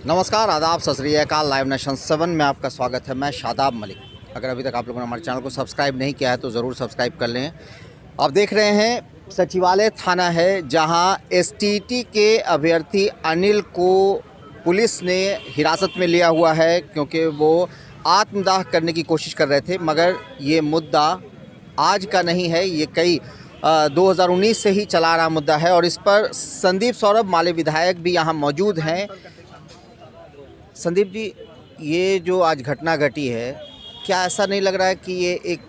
नमस्कार, आदाब, सत श्री अकाल। लाइव नेशन 7 में आपका स्वागत है। मैं शादाब मलिक। अगर अभी तक आप लोगों ने हमारे चैनल को सब्सक्राइब नहीं किया है तो ज़रूर सब्सक्राइब कर लें। आप देख रहे हैं सचिवालय थाना है, जहां एसटीटी के अभ्यर्थी अनिल को पुलिस ने हिरासत में लिया हुआ है, क्योंकि वो आत्मदाह करने की कोशिश कर रहे थे। मगर ये मुद्दा आज का नहीं है, ये कई 2019 से ही चला रहा मुद्दा है और इस पर संदीप सौरभ माले विधायक भी यहाँ मौजूद हैं। संदीप जी, ये जो आज घटना घटी है, क्या ऐसा नहीं लग रहा है कि ये एक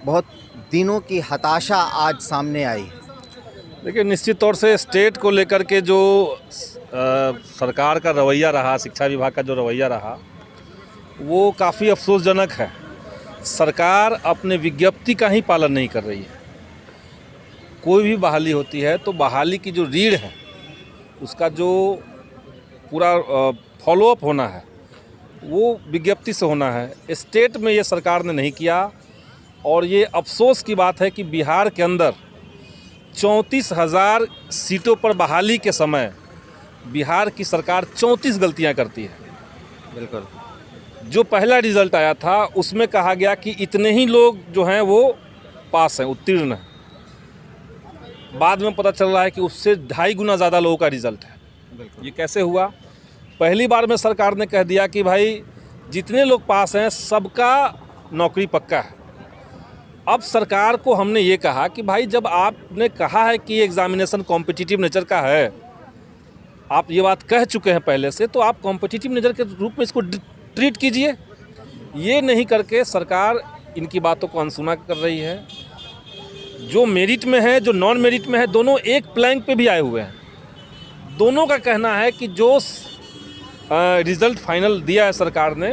बहुत दिनों की हताशा आज सामने आई? देखिए, निश्चित तौर से स्टेट को लेकर के जो सरकार का रवैया रहा, शिक्षा विभाग का जो रवैया रहा, वो काफ़ी अफसोसजनक है। सरकार अपने विज्ञप्ति का ही पालन नहीं कर रही है। कोई भी बहाली होती है तो बहाली की जो रीढ़ है, उसका जो पूरा फॉलोअप होना है, वो विज्ञप्ति से होना है। स्टेट में ये सरकार ने नहीं किया और ये अफसोस की बात है कि बिहार के अंदर 34,000 सीटों पर बहाली के समय बिहार की सरकार 34 गलतियां करती है। बिल्कुल। जो पहला रिज़ल्ट आया था उसमें कहा गया कि इतने ही लोग जो हैं वो पास हैं, उत्तीर्ण हैं। बाद में पता चल रहा है कि उससे 2.5 गुना ज़्यादा लोगों का रिज़ल्ट है। ये कैसे हुआ? पहली बार में सरकार ने कह दिया कि भाई जितने लोग पास हैं सबका नौकरी पक्का है। अब सरकार को हमने ये कहा कि भाई, जब आपने कहा है कि एग्जामिनेशन कॉम्पिटिटिव नेचर का है, आप ये बात कह चुके हैं पहले से, तो आप कॉम्पिटिटिव नेचर के रूप में इसको ट्रीट कीजिए। ये नहीं करके सरकार इनकी बातों को अनसुना कर रही है। जो मेरिट में है, जो नॉन मेरिट में है, दोनों एक प्लैंक पे भी आए हुए हैं। दोनों का कहना है कि जो रिज़ल्ट फाइनल दिया है सरकार ने,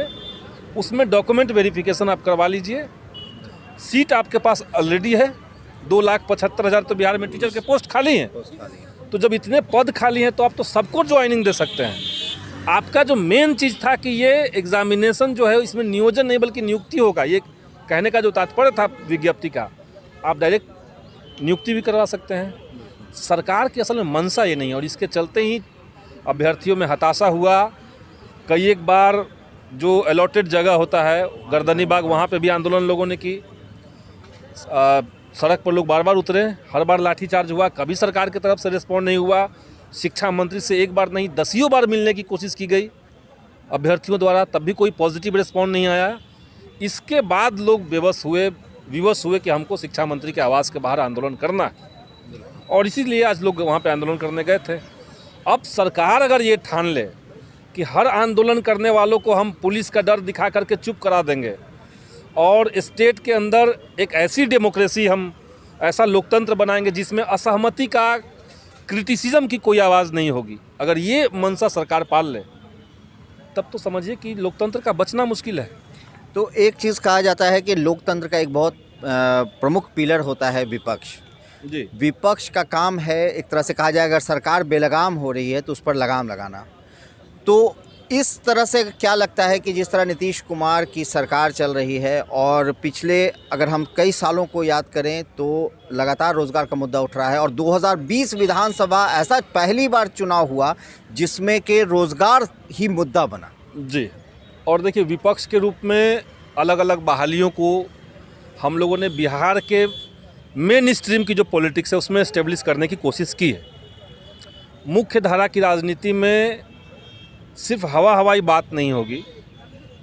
उसमें डॉक्यूमेंट वेरिफिकेशन आप करवा लीजिए। सीट आपके पास ऑलरेडी है, 2,75,000 तो बिहार में टीचर के पोस्ट खाली हैं। तो जब इतने पद खाली हैं तो आप तो सबको ज्वाइनिंग दे सकते हैं। आपका जो मेन चीज़ था कि ये एग्जामिनेशन जो है, इसमें नियोजन नहीं बल्कि नियुक्ति होगा, ये कहने का जो तात्पर्य था विज्ञप्ति का, आप डायरेक्ट नियुक्ति भी करवा सकते हैं। सरकार की असल में मंशा ये नहीं है और इसके चलते ही अभ्यर्थियों में हताशा हुआ। कई एक बार जो अलॉटेड जगह होता है, गर्दनी बाग, वहाँ पे भी आंदोलन लोगों ने की। सड़क पर लोग बार बार उतरे, हर बार लाठीचार्ज हुआ, कभी सरकार की तरफ से रिस्पॉन्ड नहीं हुआ। शिक्षा मंत्री से एक बार नहीं 10 बार मिलने की कोशिश की गई अभ्यर्थियों द्वारा, तब भी कोई पॉजिटिव रिस्पॉन्ड नहीं आया। इसके बाद लोग विवश हुए कि हमको शिक्षा मंत्री के आवास के बाहर आंदोलन करना है और इसीलिए आज लोग वहाँ पे आंदोलन करने गए थे। अब सरकार अगर ये ठान ले कि हर आंदोलन करने वालों को हम पुलिस का डर दिखा करके चुप करा देंगे और स्टेट के अंदर एक ऐसी डेमोक्रेसी, हम ऐसा लोकतंत्र बनाएंगे जिसमें असहमति का, क्रिटिसिज्म की कोई आवाज़ नहीं होगी, अगर ये मंशा सरकार पाल ले, तब तो समझिए कि लोकतंत्र का बचना मुश्किल है। तो एक चीज़ कहा जाता है कि लोकतंत्र का एक बहुत प्रमुख पिलर होता है विपक्ष। जी, विपक्ष का काम है, एक तरह से कहा जाए, अगर सरकार बेलगाम हो रही है तो उस पर लगाम लगाना। तो इस तरह से क्या लगता है कि जिस तरह नीतीश कुमार की सरकार चल रही है और पिछले, अगर हम कई सालों को याद करें तो लगातार रोज़गार का मुद्दा उठ रहा है और 2020 विधानसभा ऐसा पहली बार चुनाव हुआ जिसमें कि रोज़गार ही मुद्दा बना। जी, और देखिए, विपक्ष के रूप में अलग अलग बहालियों को हम लोगों ने बिहार के मेन स्ट्रीम की जो पॉलिटिक्स है उसमें इस्टेब्लिश करने की कोशिश की है। मुख्य धारा की राजनीति में सिर्फ हवाई बात नहीं होगी,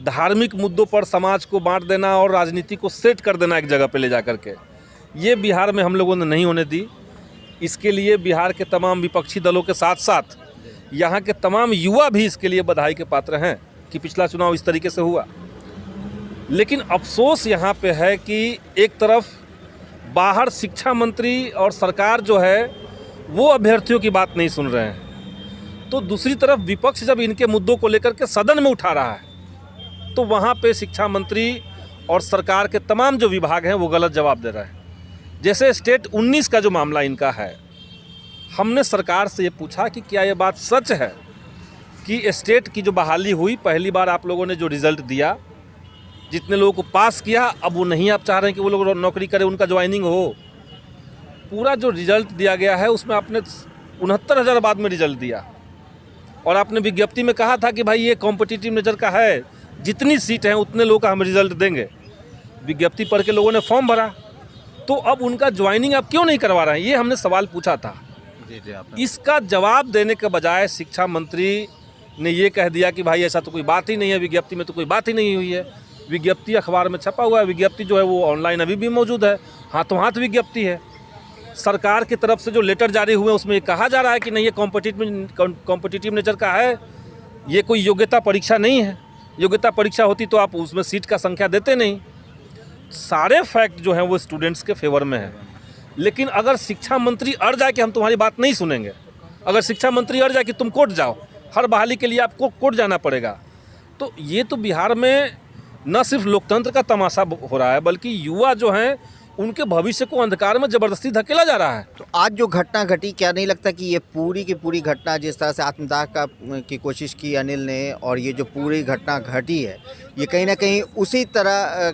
धार्मिक मुद्दों पर समाज को बांट देना और राजनीति को सेट कर देना एक जगह पे ले जा कर के, ये बिहार में हम लोगों ने नहीं होने दी। इसके लिए बिहार के तमाम विपक्षी दलों के साथ साथ यहाँ के तमाम युवा भी इसके लिए बधाई के पात्र हैं कि पिछला चुनाव इस तरीके से हुआ। लेकिन अफसोस यहाँ पे है कि एक तरफ बाहर शिक्षा मंत्री और सरकार जो है वो अभ्यर्थियों की बात नहीं सुन रहे हैं, तो दूसरी तरफ विपक्ष जब इनके मुद्दों को लेकर के सदन में उठा रहा है तो वहाँ पे शिक्षा मंत्री और सरकार के तमाम जो विभाग हैं वो गलत जवाब दे रहे हैं। जैसे स्टेट 19 का जो मामला इनका है, हमने सरकार से ये पूछा कि क्या ये बात सच है कि स्टेट की जो बहाली हुई, पहली बार आप लोगों ने जो रिज़ल्ट दिया, जितने लोगों को पास किया, अब वो नहीं आप चाह रहे हैं कि वो लोग नौकरी करें, उनका ज्वाइनिंग हो। पूरा जो रिज़ल्ट दिया गया है उसमें आपने 69,000 बाद में रिज़ल्ट दिया। और आपने विज्ञप्ति में कहा था कि भाई ये कॉम्पिटिटिव नेचर का है, जितनी सीट हैं उतने लोग का हम रिजल्ट देंगे। विज्ञप्ति पढ़ के लोगों ने फॉर्म भरा, तो अब उनका ज्वाइनिंग आप क्यों नहीं करवा रहे हैं, ये हमने सवाल पूछा था। इसका जवाब देने के बजाय शिक्षा मंत्री ने ये कह दिया कि भाई ऐसा तो कोई बात ही नहीं है, विज्ञप्ति में तो कोई बात ही नहीं हुई है। विज्ञप्ति अखबार में छपा हुआ है, विज्ञप्ति जो है वो ऑनलाइन अभी भी मौजूद है, हाथों हाथ विज्ञप्ति है। सरकार की तरफ से जो लेटर जारी हुए उसमें ये कहा जा रहा है कि नहीं, ये कॉम्पिटिटिव नेचर का है, ये कोई योग्यता परीक्षा नहीं है। योग्यता परीक्षा होती तो आप उसमें सीट का संख्या देते नहीं। सारे फैक्ट जो हैं वो स्टूडेंट्स के फेवर में है। लेकिन अगर शिक्षा मंत्री अड़ जाए कि हम तुम्हारी बात नहीं सुनेंगे, अगर शिक्षा मंत्री अड़ जाए कि तुम कोर्ट जाओ, हर बहाली के लिए आपको कोर्ट जाना पड़ेगा, तो ये तो बिहार में न सिर्फ लोकतंत्र का तमाशा हो रहा है, बल्कि युवा जो हैं उनके भविष्य को अंधकार में ज़बरदस्ती धकेला जा रहा है। तो आज जो घटना घटी, क्या नहीं लगता कि ये पूरी की पूरी घटना, जिस तरह से आत्मदाह की कोशिश की अनिल ने, और ये जो पूरी घटना घटी है, ये कहीं ना कहीं उसी तरह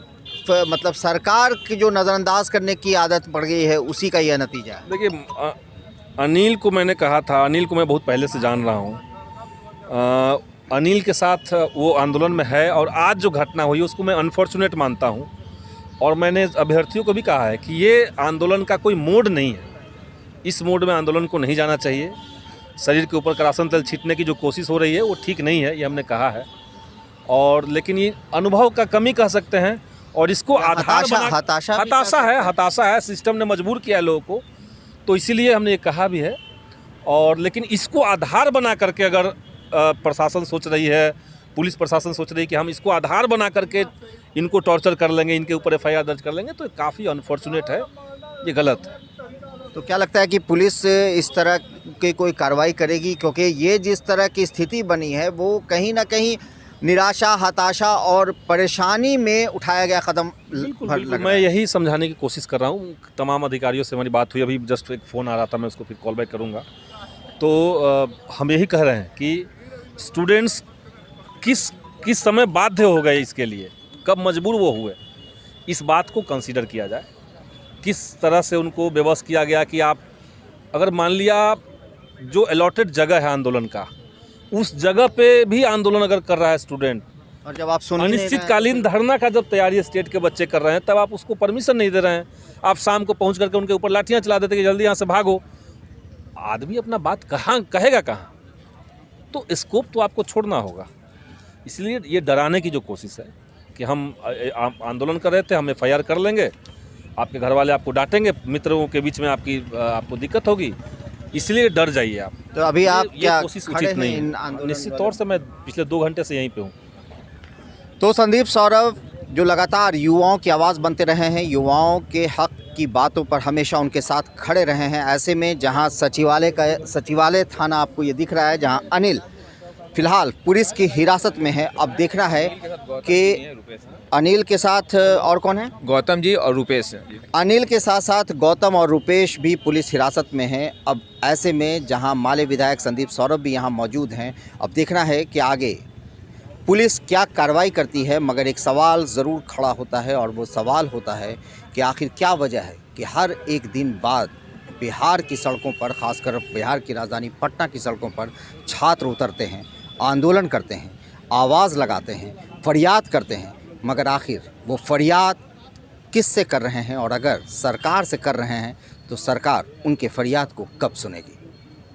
मतलब सरकार की जो नज़रअंदाज करने की आदत पड़ गई है, उसी का यह नतीजा है? देखिए, अनिल को मैंने कहा था, अनिल को मैं बहुत पहले से जान रहा हूँ। अनिल के साथ वो आंदोलन में है, और आज जो घटना हुई उसको मैं अनफॉर्चुनेट मानता हूँ। और मैंने अभ्यर्थियों को भी कहा है कि ये आंदोलन का कोई मोड नहीं है, इस मोड में आंदोलन को नहीं जाना चाहिए। शरीर के ऊपर करासन तेल छींटने की जो कोशिश हो रही है वो ठीक नहीं है, ये हमने कहा है। और लेकिन ये अनुभव का कमी कह सकते हैं, और इसको आधार हताशा है, सिस्टम ने मजबूर किया है लोगों को, तो इसीलिए हमने ये कहा भी है। और लेकिन इसको आधार बना करके अगर प्रशासन सोच रही है, पुलिस प्रशासन सोच रही है कि हम इसको आधार बना करके इनको टॉर्चर कर लेंगे, इनके ऊपर FIR दर्ज कर लेंगे, तो काफ़ी अनफॉर्चुनेट है, ये गलत है। तो क्या लगता है कि पुलिस इस तरह की कोई कार्रवाई करेगी? क्योंकि ये जिस तरह की स्थिति बनी है वो कहीं ना कहीं निराशा, हताशा और परेशानी में उठाया गया कदम बिल्कुल, मैं यही समझाने की कोशिश कर रहा हूँ। तमाम अधिकारियों से हमारी बात हुई, अभी जस्ट एक फ़ोन आ रहा था, मैं उसको फिर कॉल बैक करूँगा। तो हम यही कह रहे हैं कि स्टूडेंट्स किस समय बाध्य हो गए इसके लिए, कब मजबूर वो हुए, इस बात को कंसीडर किया जाए। किस तरह से उनको व्यवस्था किया गया कि आप अगर मान लिया जो अलॉटेड जगह है आंदोलन का, उस जगह पे भी आंदोलन अगर कर रहा है स्टूडेंट, और जब आप अनिश्चितकालीन धरना का जब तैयारी स्टेट के बच्चे कर रहे हैं, तब आप उसको परमिशन नहीं दे रहे हैं। आप शाम को पहुंच करके उनके ऊपर लाठियां चला देते कि जल्दी यहाँ से भागो। आदमी अपना बात कहेगा कहाँ? तो स्कोप तो आपको छोड़ना होगा। इसलिए ये डराने की जो कोशिश है कि हम आंदोलन कर रहे थे, हम FIR कर लेंगे, आपके घर वाले आपको डांटेंगे, मित्रों के बीच में आपको दिक्कत होगी, इसलिए डर जाइए आप। तो अभी आप क्या कोशिश उचित नहीं है। निश्चित तौर से मैं पिछले 2 घंटे से यहीं पे हूँ। तो संदीप सौरभ जो लगातार युवाओं की आवाज़ बनते रहे हैं, युवाओं के हक की बातों पर हमेशा उनके साथ खड़े रहे हैं, ऐसे में जहां सचिवालय थाना आपको ये दिख रहा है, जहां अनिल फिलहाल पुलिस की हिरासत में है। अब देखना है कि अनिल के साथ और कौन है? गौतम जी और रूपेश। अनिल के साथ साथ गौतम और रूपेश भी पुलिस हिरासत में हैं। अब ऐसे में जहां माले विधायक संदीप सौरभ भी यहां मौजूद हैं, अब देखना है कि आगे पुलिस क्या कार्रवाई करती है। मगर एक सवाल ज़रूर खड़ा होता है, और वो सवाल होता है कि आखिर क्या वजह है कि हर एक दिन बाद बिहार की सड़कों पर, ख़ासकर बिहार की राजधानी पटना की सड़कों पर छात्र उतरते हैं, आंदोलन करते हैं, आवाज़ लगाते हैं, फरियाद करते हैं, मगर आखिर वो फरियाद किस से कर रहे हैं? और अगर सरकार से कर रहे हैं तो सरकार उनके फरियाद को कब सुनेगी?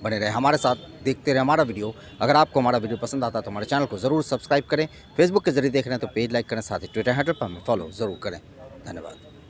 बने रहे हमारे साथ, देखते रहे हमारा वीडियो। अगर आपको हमारा वीडियो पसंद आता है तो हमारे चैनल को ज़रूर सब्सक्राइब करें। फेसबुक के जरिए देख रहे हैं तो पेज लाइक करें, साथ ही ट्विटर हैंडल पर हमें फॉलो ज़रूर करें। धन्यवाद।